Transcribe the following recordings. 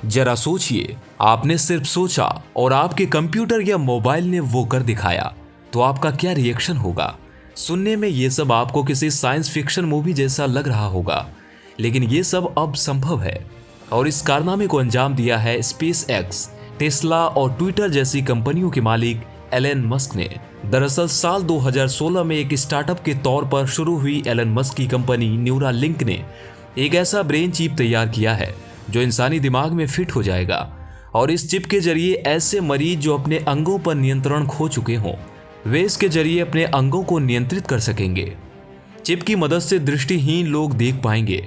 जरा सोचिए, आपने सिर्फ सोचा और आपके कंप्यूटर या मोबाइल ने वो कर दिखाया, तो आपका क्या रिएक्शन होगा? सुनने में ये सब आपको किसी साइंस फिक्शन मूवी जैसा लग रहा होगा, लेकिन ये सब अब संभव है और इस कारनामे को अंजाम दिया है स्पेस एक्स, टेस्ला और ट्विटर जैसी कंपनियों के मालिक एलन मस्क ने। दरअसल साल 2016 में एक स्टार्टअप के तौर पर शुरू हुई एलन मस्क की कंपनी न्यूरालिंक ने एक ऐसा ब्रेन चिप तैयार किया है जो इंसानी दिमाग में फिट हो जाएगा और इस चिप के जरिए ऐसे मरीज जो अपने अंगों पर नियंत्रण खो चुके हों, वे इसके जरिए अपने अंगों को नियंत्रित कर सकेंगे। चिप की मदद से दृष्टिहीन लोग देख पाएंगे,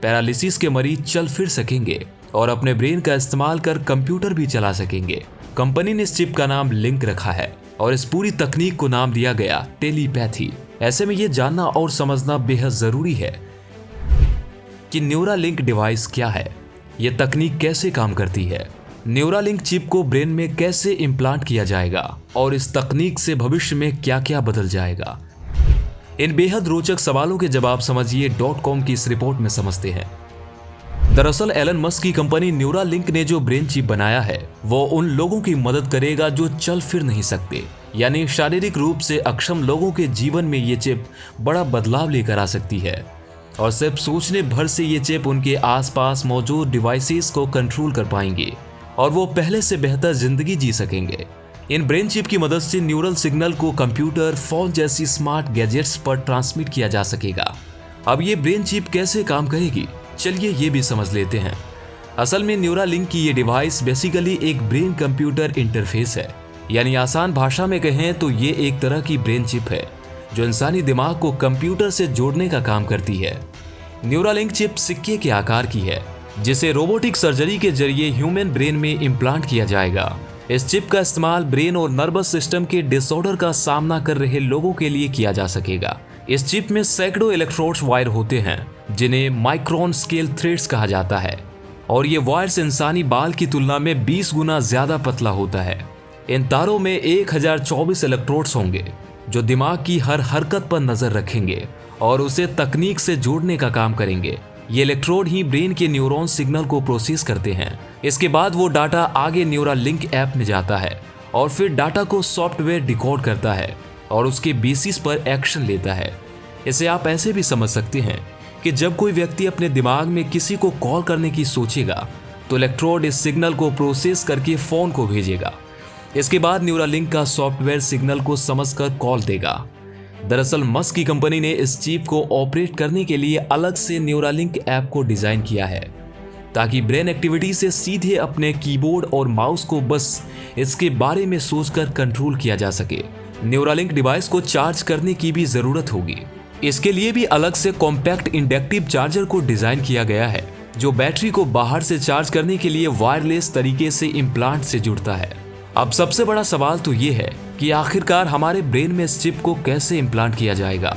पैरालिसिस के मरीज चल फिर सकेंगे और अपने ब्रेन का इस्तेमाल कर कंप्यूटर भी चला सकेंगे। कंपनी ने इस चिप का नाम लिंक रखा है और इस पूरी तकनीक को नाम दिया गया टेलीपैथी। ऐसे में ये जानना और समझना बेहद जरूरी है कि न्यूरालिंक डिवाइस क्या है, ये तकनीक कैसे काम करती है, न्यूरालिंक चिप को ब्रेन में कैसे इम्प्लांट किया जाएगा और इस तकनीक से भविष्य में क्या क्या बदल जाएगा। इन बेहद रोचक सवालों के जवाब समझिए .com की इस रिपोर्ट में समझते हैं। दरअसल एलन मस्क की कंपनी न्यूरालिंक ने जो ब्रेन चिप बनाया है वो उन लोगों की मदद करेगा जो चल फिर नहीं सकते, यानी शारीरिक रूप से अक्षम लोगों के जीवन में ये चिप बड़ा बदलाव लेकर आ सकती है और सिर्फ सोचने भर से ये चिप उनके आसपास मौजूद डिवाइसेस को कंट्रोल कर पाएंगे और वो पहले से बेहतर जिंदगी जी सकेंगे। इन ब्रेन चिप की मदद से न्यूरल सिग्नल को कंप्यूटर, फोन जैसी स्मार्ट गैजेट्स पर ट्रांसमिट किया जा सकेगा। अब ये ब्रेन चिप कैसे काम करेगी, चलिए ये भी समझ लेते हैं। असल में न्यूरालिंक की ये डिवाइस बेसिकली एक ब्रेन कंप्यूटर इंटरफेस है, यानी आसान भाषा में कहें तो ये एक तरह की ब्रेन चिप है जो इंसानी दिमाग को कंप्यूटर से जोड़ने का काम करती है। न्यूरालिंक चिप सिक्के के आकार की है जिसे रोबोटिक सर्जरी के जरिए ह्यूमन ब्रेन में इम्प्लांट किया जाएगा। इस चिप का इस्तेमाल ब्रेन और नर्वस सिस्टम के डिसऑर्डर का सामना कर रहे लोगों के लिए किया जा सकेगा। इस चिप में सैकड़ों इलेक्ट्रोड्स वायर होते हैं जिन्हें माइक्रोन स्केल थ्रेड्स कहा जाता है और ये वायर्स इंसानी बाल की तुलना में 20 गुना ज्यादा पतला होता है। इन तारों में 1024 इलेक्ट्रोड्स होंगे जो दिमाग की हर हरकत पर नजर रखेंगे और उसे तकनीक से जोड़ने का काम करेंगे। ये इलेक्ट्रोड ही ब्रेन के न्यूरॉन सिग्नल को प्रोसेस करते हैं। इसके बाद वो डाटा आगे न्यूरालिंक ऐप में जाता है और फिर डाटा को सॉफ्टवेयर डिकोड करता है और उसके बेसिस पर एक्शन लेता है। इसे आप ऐसे भी समझ सकते हैं कि जब कोई व्यक्ति अपने दिमाग में किसी को कॉल करने की सोचेगा तो इलेक्ट्रोड इस सिग्नल को प्रोसेस करके फोन को भेजेगा। इसके बाद न्यूरालिंक का सॉफ्टवेयर सिग्नल को समझकर कॉल देगा। दरअसल मस्क की कंपनी ने इस चिप को ऑपरेट करने के लिए अलग से न्यूरालिंक ऐप को डिजाइन किया है ताकि ब्रेन एक्टिविटी से सीधे अपने कीबोर्ड और माउस को बस इसके बारे में सोचकर कंट्रोल किया जा सके। न्यूरालिंक डिवाइस को चार्ज करने की भी जरूरत होगी। इसके लिए भी अलग से कॉम्पैक्ट इंडक्टिव चार्जर को डिजाइन किया गया है जो बैटरी को बाहर से चार्ज करने के लिए वायरलेस तरीके से इम्प्लांट से जुड़ता है। अब सबसे बड़ा सवाल तो ये है कि आखिरकार हमारे ब्रेन में इस चिप को कैसे इम्प्लांट किया जाएगा,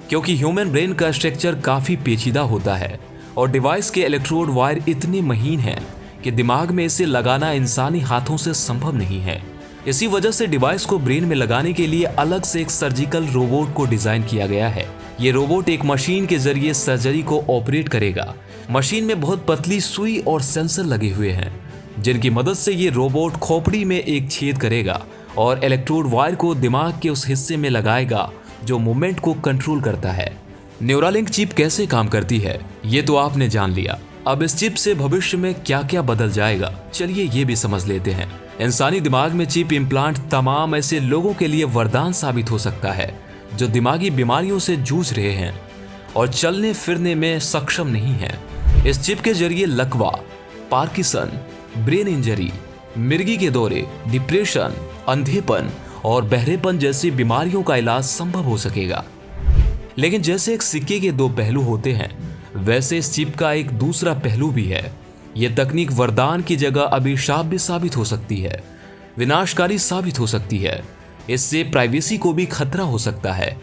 क्योंकि ह्यूमन ब्रेन का स्ट्रक्चर काफी पेचीदा होता है और डिवाइस के इलेक्ट्रोड वायर इतने महीन हैं कि दिमाग में इसे लगाना इंसानी हाथों से संभव नहीं है। इसी वजह से डिवाइस को ब्रेन में लगाने के लिए अलग से एक सर्जिकल रोबोट को डिजाइन किया गया है। ये रोबोट एक मशीन के जरिए सर्जरी को ऑपरेट करेगा। मशीन में बहुत पतली सुई और सेंसर लगे हुए हैं जिनकी मदद से ये रोबोट खोपड़ी में एक छेद करेगा और इलेक्ट्रोड वायर को दिमाग के उस हिस्से में लगाएगा जो मूवमेंट को कंट्रोल करता है। न्यूरालिंक चिप कैसे काम करती है ये तो आपने जान लिया। अब इस चिप से भविष्य में क्या क्या बदल जाएगा, चलिए ये भी समझ लेते हैं। इंसानी दिमाग में चिप इम्प्लांट तमाम ऐसे लोगों के लिए वरदान साबित हो सकता है जो दिमागी बीमारियों से जूझ रहे हैं और चलने फिरने में सक्षम नहीं है। इस चिप के जरिए लकवा, पार्किंसन, ब्रेन इंजरी, मिर्गी के दौरे, डिप्रेशन, अंधेपन और बहरेपन जैसी बीमारियों का इलाज संभव हो सकेगा। लेकिन जैसे एक सिक्के के दो पहलू होते हैं वैसे इस चिप का एक दूसरा पहलू भी है। यह तकनीक वरदान की जगह अभिशाप भी साबित हो सकती है, विनाशकारी साबित हो सकती है। इससे प्राइवेसी को भी खतरा हो सकता है।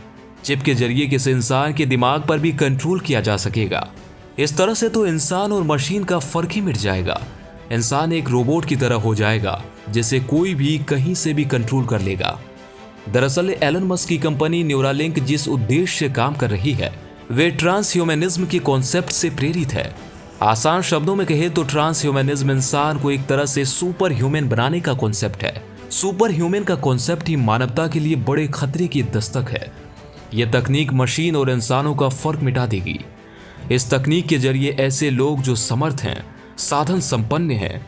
चिप के जरिए किसी इंसान के दिमाग पर भी कंट्रोल किया जा सकेगा। इस तरह से तो इंसान और मशीन का फर्क ही मिट जाएगा। इंसान एक रोबोट की तरह हो जाएगा जिसे कोई भी कहीं से भी कंट्रोल कर लेगा। दरअसल एलन मस्क की कंपनी न्यूरालिंक जिस उद्देश्य से काम कर रही है वे ट्रांसह्यूमनिज्म के कॉन्सेप्ट से प्रेरित है। आसान शब्दों में कहे तो ट्रांस ह्यूमनिज्म इंसान को एक तरह से सुपर ह्यूमन बनाने का कॉन्सेप्ट है। सुपर ह्यूमन का कॉन्सेप्ट ही मानवता के लिए बड़े खतरे की दस्तक है। यह तकनीक मशीन और इंसानों का फर्क मिटा देगी। इस तकनीक के जरिए ऐसे लोग जो समर्थ हैं, साधन संपन्न हैं,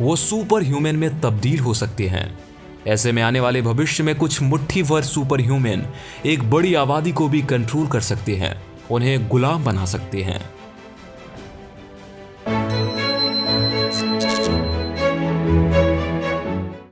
वो सुपर ह्यूमन में तब्दील हो सकते हैं। ऐसे में आने वाले भविष्य में कुछ मुट्ठी भर सुपर ह्यूमन एक बड़ी आबादी को भी कंट्रोल कर सकते हैं, उन्हें गुलाम बना सकते हैं।